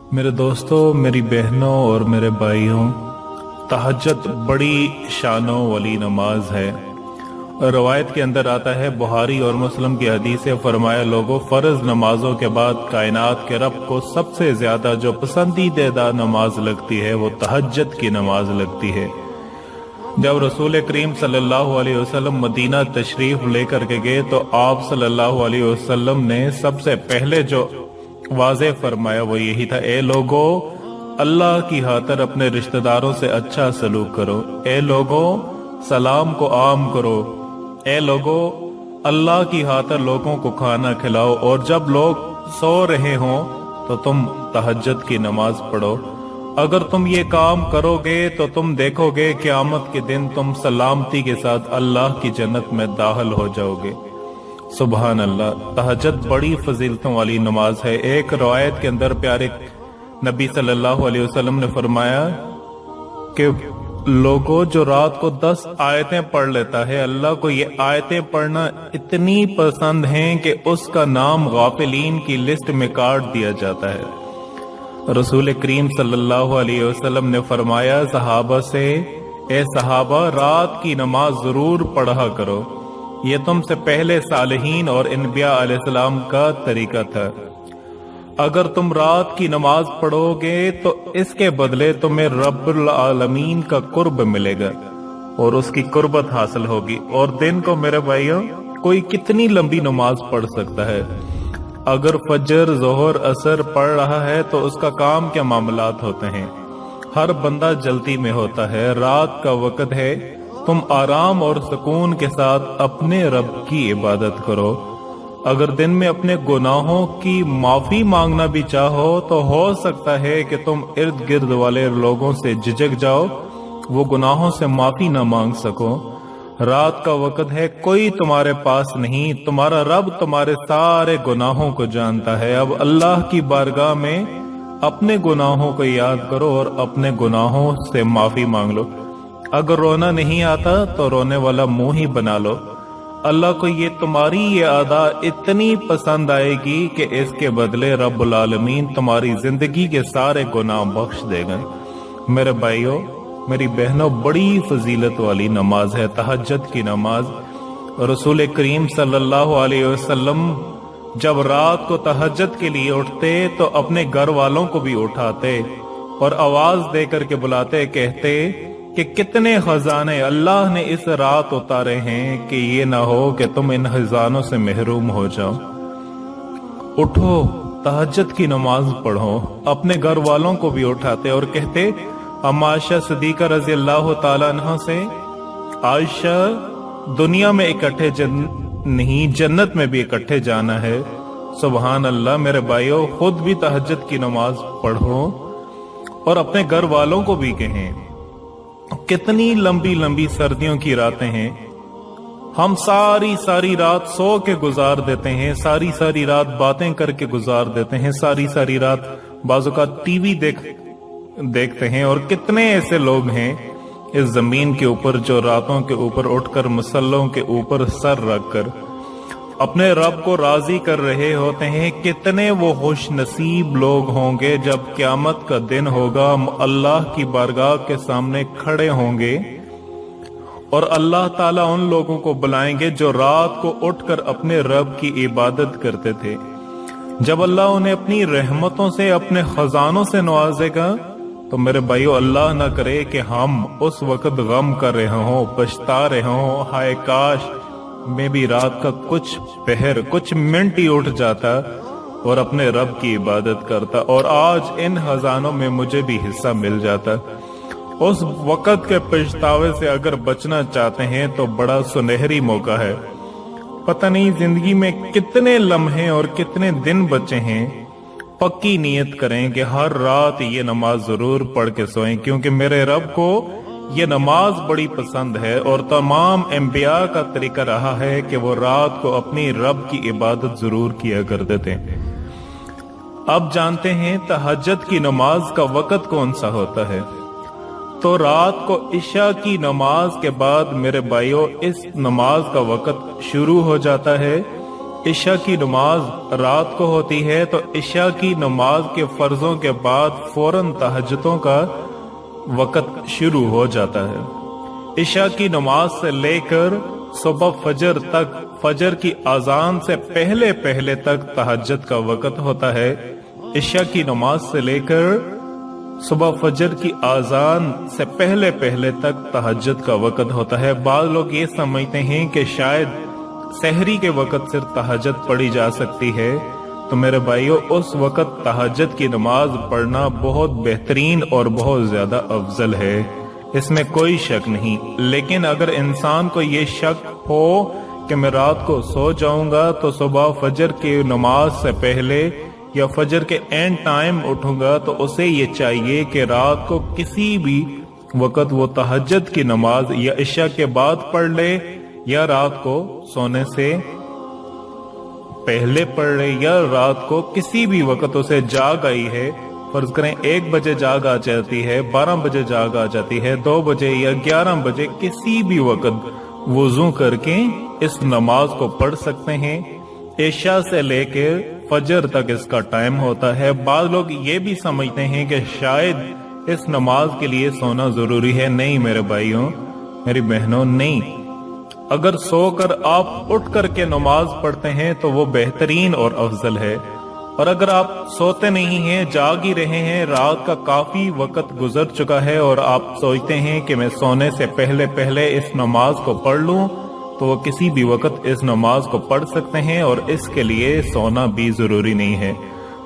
मेरे दोस्तों, मेरी बहनों और मेरे भाइयों, तहज्जुद बड़ी शानों वाली नमाज है। रवायत के अंदर आता है, बुखारी और मुस्लिम की हदीस से फरमाया, लोगों, फर्ज नमाजों के बाद कायनात के रब को सबसे ज्यादा जो पसंदीदा नमाज लगती है वो तहज्जुद की नमाज लगती है। जब रसूल करीम सल्लल्लाहु अलैहि वसल्लम मदीना तशरीफ लेकर के गए तो आप सल्लल्लाहु अलैहि वसल्लम ने सबसे पहले जो वाज़े फरमाया वो यही था, ए लोगों, अल्लाह की खातिर अपने रिश्तेदारों से अच्छा सलूक करो। ए लोगों, सलाम को आम करो। ए लोगों, अल्लाह की खातिर लोगों को खाना खिलाओ, और जब लोग सो रहे हों तो तुम तहज्जुद की नमाज पढ़ो। अगर तुम ये काम करोगे तो तुम देखोगे क़यामत के दिन तुम सलामती के साथ अल्लाह की जन्नत में दाखिल हो जाओगे। सुभान अल्लाह। तहज्जुद बड़ी फजीलतों वाली नमाज है। एक रवायत के अंदर प्यारे नबी सल्लल्लाहु अलैहि वसल्लम ने फरमाया कि लोगों, जो रात को 10 आयतें पढ़ लेता है, अल्लाह को ये आयतें पढ़ना इतनी पसंद हैं कि उसका नाम गाफिलीन की लिस्ट में काट दिया जाता है। रसूल करीम सल्लल्लाहु अलैहि वसल्लम ने फरमाया सहाबा से, ए सहाबा, रात की नमाज जरूर पढ़ा करो। ये तुमसे पहले सालिहीन और अनबिया अलैहिस्सलाम का तरीका था। अगर तुम रात की नमाज पढ़ोगे तो इसके बदले तुम्हें रब्बुल आलमीन का कुर्ब मिलेगा और उसकी कुर्बत हासिल होगी। और दिन को मेरे भाइयों कोई कितनी लंबी नमाज पढ़ सकता है? अगर फजर, जोहर, असर पढ़ रहा है तो उसका काम क्या मामलात होते हैं? हर बंदा जल्दी में होता है। रात का वक्त है, तुम आराम और सुकून के साथ अपने रब की इबादत करो। अगर दिन में अपने गुनाहों की माफी मांगना भी चाहो तो हो सकता है कि तुम इर्द गिर्द वाले लोगों से झिझक जाओ, वो गुनाहों से माफी ना मांग सको। रात का वक्त है, कोई तुम्हारे पास नहीं, तुम्हारा रब तुम्हारे सारे गुनाहों को जानता है। अब अल्लाह की बारगाह में अपने गुनाहों को याद करो और अपने गुनाहों से माफी मांग लो। अगर रोना नहीं आता तो रोने वाला मुंह ही बना लो। अल्लाह को ये तुम्हारी ये अदा इतनी पसंद आएगी कि इसके बदले रब्बुल आलमीन तुम्हारी जिंदगी के सारे गुनाह बख्श देगा। मेरे भाइयों, मेरी बहनों, बड़ी फजीलत वाली नमाज है तहज्जुद की नमाज। रसूल करीम सल्लल्लाहु अलैहि वसल्लम जब रात को तहज्जुद के लिए उठते तो अपने घर वालों को भी उठाते और आवाज दे करके बुलाते, कहते कि कितने खजाने अल्लाह ने इस रात उतारे हैं कि ये ना हो कि तुम इन खजानों से महरूम हो जाओ। उठो, तहज्जुद की नमाज पढ़ो। अपने घर वालों को भी उठाते और कहते, आयशा सिद्दीका रजी अल्लाह ताला अन्हा से, आयशा, दुनिया में इकट्ठे नहीं, जन्नत में भी इकट्ठे जाना है। सुभान अल्लाह। मेरे भाइयों, खुद भी तहज्जुद की नमाज पढ़ो और अपने घर वालों को भी कहें। कितनी लंबी लंबी सर्दियों की रातें हैं, हम सारी सारी रात सो के गुजार देते हैं, सारी सारी रात बातें करके गुजार देते हैं, सारी सारी रात बाजू का टीवी देखते हैं। और कितने ऐसे लोग हैं इस जमीन के ऊपर जो रातों के ऊपर उठकर मुसल्लों के ऊपर सर रखकर अपने रब को राजी कर रहे होते हैं। कितने वो खुश नसीब लोग होंगे जब क़यामत का दिन होगा, हम अल्लाह की बारगाह के सामने खड़े होंगे और अल्लाह ताला उन लोगों को बुलाएंगे जो रात को उठकर अपने रब की इबादत करते थे। जब अल्लाह उन्हें अपनी रहमतों से, अपने खजानों से नवाजेगा तो मेरे भाइयों, अल्लाह ना करे कि हम उस वक्त गम कर रहे हों, पछता रहे हों, हाय काश मैं भी रात का कुछ पहर, कुछ मिनट ही उठ जाता और अपने रब की इबादत करता और आज इन खजानों में मुझे भी हिस्सा मिल जाता। उस वक्त के पछतावे से अगर बचना चाहते हैं तो बड़ा सुनहरी मौका है। पता नहीं जिंदगी में कितने लम्हे और कितने दिन बचे हैं। पक्की नियत करें कि हर रात ये नमाज जरूर पढ़ के सोएं, क्योंकि मेरे रब को ये नमाज बड़ी पसंद है और तमाम अंबिया का तरीका रहा है कि वो रात को अपनी रब की इबादत जरूर किया करते थे। अब जानते हैं तहज्जुद की नमाज का वक्त कौन सा होता है। तो रात को इशा की नमाज के बाद मेरे भाइयों इस नमाज का वक्त शुरू हो जाता है इशा की नमाज रात को होती है तो इशा की नमाज के फर्जों के बाद फौरन तहज्जुदों का वक़्त शुरू हो जाता है। इशा की नमाज से लेकर सुबह फजर तक, फजर की अजान से पहले पहले तक तहज्जुद का वक़्त होता है। इशा की नमाज से लेकर सुबह फजर की अजान से पहले पहले तक तहज्जुद का वक़्त होता है। बाद लोग ये समझते हैं कि शायद सहरी के वक़्त सिर्फ तहज्जुद पढ़ी जा सकती है, तो मेरे भाइयों उस वक़्त तहज्जुद की नमाज पढ़ना बहुत बेहतरीन और बहुत ज्यादा अफजल है, इसमें कोई शक नहीं। लेकिन अगर इंसान को ये शक हो कि मैं रात को सो जाऊंगा तो सुबह फजर की नमाज से पहले या फजर के एंड टाइम उठूंगा, तो उसे ये चाहिए कि रात को किसी भी वक़्त वो तहज्जुद की नमाज या इशा के बाद पढ़ ले या रात को सोने से पहले पढ़ ले या रात को किसी भी वक़्त उसे जाग आई है, फर्ज करें 1 बजे जाग आ जाती है, 12 बजे जाग आ जाती है, 2 बजे या 11 बजे, किसी भी वक़्त वुज़ू करके इस नमाज को पढ़ सकते हैं। इशा से लेकर फजर तक इसका टाइम होता है। बाद लोग ये भी समझते हैं कि शायद इस नमाज के लिए सोना जरूरी है। नहीं मेरे भाइयों, मेरी बहनों, नहीं। अगर सोकर आप उठ करके नमाज पढ़ते हैं तो वो बेहतरीन और अफजल है। और अगर आप सोते नहीं हैं, जाग ही रहे हैं, रात का काफी वक्त गुजर चुका है और आप सोचते हैं कि मैं सोने से पहले पहले इस नमाज को पढ़ लूं, तो वो किसी भी वक्त इस नमाज को पढ़ सकते हैं और इसके लिए सोना भी जरूरी नहीं है।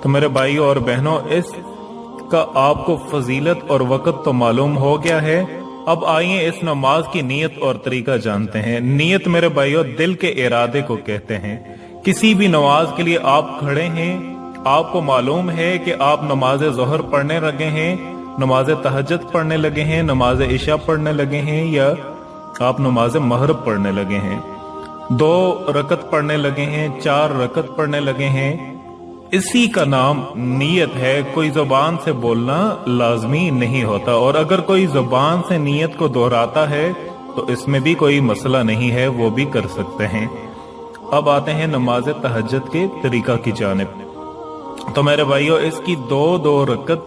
तो मेरे भाइयों और बहनों, इसका आपको फजीलत और वक्त तो मालूम हो गया है। अब आइए इस नमाज की नीयत और तरीका जानते हैं। नीयत मेरे भाइयों दिल के इरादे को कहते हैं। किसी भी नमाज के लिए आप खड़े हैं, आपको मालूम है कि आप नमाज ज़ोहर पढ़ने लगे हैं, नमाज तहज्जुद पढ़ने लगे हैं, नमाज इशा पढ़ने लगे हैं, या आप नमाज महरिब पढ़ने लगे हैं, 2 रकत पढ़ने लगे हैं, 4 रकत पढ़ने लगे हैं। इसी का नाम नीयत है। कोई जुबान से बोलना लाजमी नहीं होता, और अगर कोई जुबान से नीयत को दोहराता है तो इसमें भी कोई मसला नहीं है, वो भी कर सकते हैं। अब आते हैं नमाज तहज्जुद के तरीका की जानिब। तो मेरे भाइयों, इसकी 2 रकत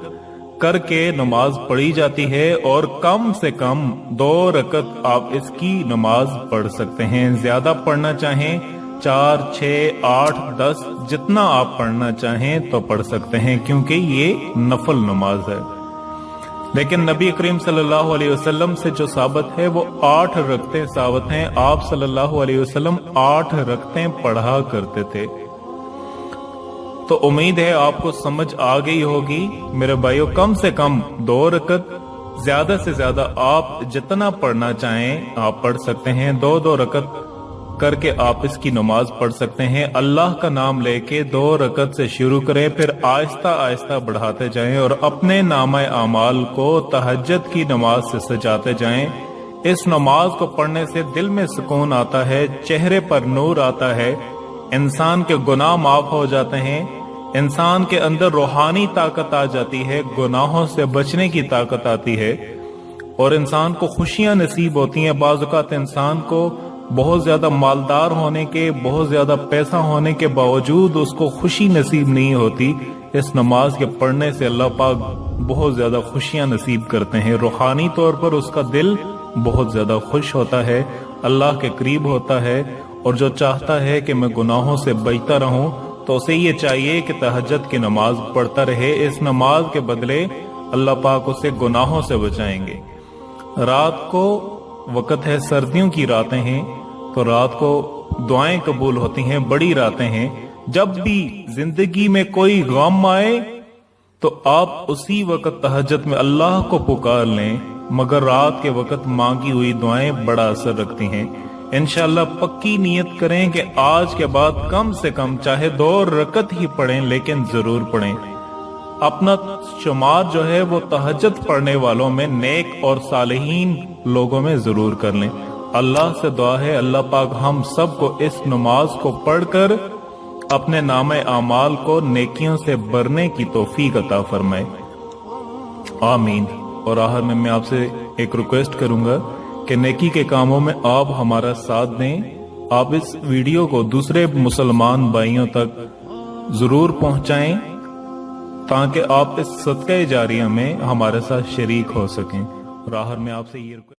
करके नमाज पढ़ी जाती है और कम से कम 2 रकत आप इसकी नमाज पढ़ सकते हैं। ज्यादा पढ़ना चाहें 4, 6, 8, 10 जितना आप पढ़ना चाहें तो पढ़ सकते हैं, क्योंकि ये नफल नमाज है। लेकिन नबी करीम सल्लल्लाहु अलैहि वसल्लम से जो साबित है वो 8 रकतें साबित हैं। आप सल्लल्लाहु अलैहि वसल्लम 8 रकतें पढ़ा करते थे। तो उम्मीद है आपको समझ आ गई होगी मेरे भाइयों। कम से कम 2 रकत, ज्यादा से ज्यादा आप जितना पढ़ना चाहें आप पढ़ सकते हैं। 2 रकत करके आप इसकी नमाज पढ़ सकते हैं। अल्लाह का नाम लेके 2 रकत से शुरू करें, फिर आहिस्ता आहिस्ता बढ़ाते जाएं और अपने नामा आमाल को तहज्जुद की नमाज से सजाते जाएं। इस नमाज को पढ़ने से दिल में सुकून आता है, चेहरे पर नूर आता है, इंसान के गुनाह माफ हो जाते हैं, इंसान के अंदर रूहानी ताकत आ जाती है, गुनाहों से बचने की ताकत आती है और इंसान को खुशियां नसीब होती हैं। बाज़ औक़ात इंसान को बहुत ज्यादा मालदार होने के, बहुत ज्यादा पैसा होने के बावजूद उसको खुशी नसीब नहीं होती। इस नमाज के पढ़ने से अल्लाह पाक बहुत ज्यादा खुशियां नसीब करते हैं। रूहानी तौर पर उसका दिल बहुत ज्यादा खुश होता है, अल्लाह के करीब होता है। और जो चाहता है कि मैं गुनाहों से बचता रहूं, तो उसे ये चाहिए कि तहज्जुद की नमाज पढ़ता रहे। इस नमाज के बदले अल्लाह पाक उसे गुनाहों से बचाएंगे। रात को वक़्त है, सर्दियों की रातें हैं, तो रात को दुआएं कबूल होती हैं, बड़ी रातें हैं। जब भी जिंदगी में कोई गम आए तो आप उसी वक़्त तहज्जुद में अल्लाह को पुकार लें, मगर रात के वक़्त मांगी हुई दुआएं बड़ा असर रखती हैं। इंशाअल्लाह पक्की नियत करें कि आज के बाद कम से कम चाहे 2 रकत ही पढ़ें, लेकिन जरूर पढ़ें। अपना शुमार जो है वो तहज्जुद पढ़ने वालों में, नेक और सालिहीन लोगों में जरूर कर लें। अल्लाह से दुआ है अल्लाह पाक हम सबको इस नमाज को पढ़कर अपने नामे आमाल को नेकियों से भरने की तौफीक अता फरमाए, आमीन। और आखिर में मैं आपसे एक रिक्वेस्ट करूंगा कि नेकी के कामों में आप हमारा साथ दें آپ اس ویڈیو کو دوسرے مسلمان بھائیوں تک ضرور پہنچائیں تاکہ آپ اس صدقہ جاریہ میں ہمارے ساتھ شریک ہو سکیں۔ اور آخر میں آپ سے یہ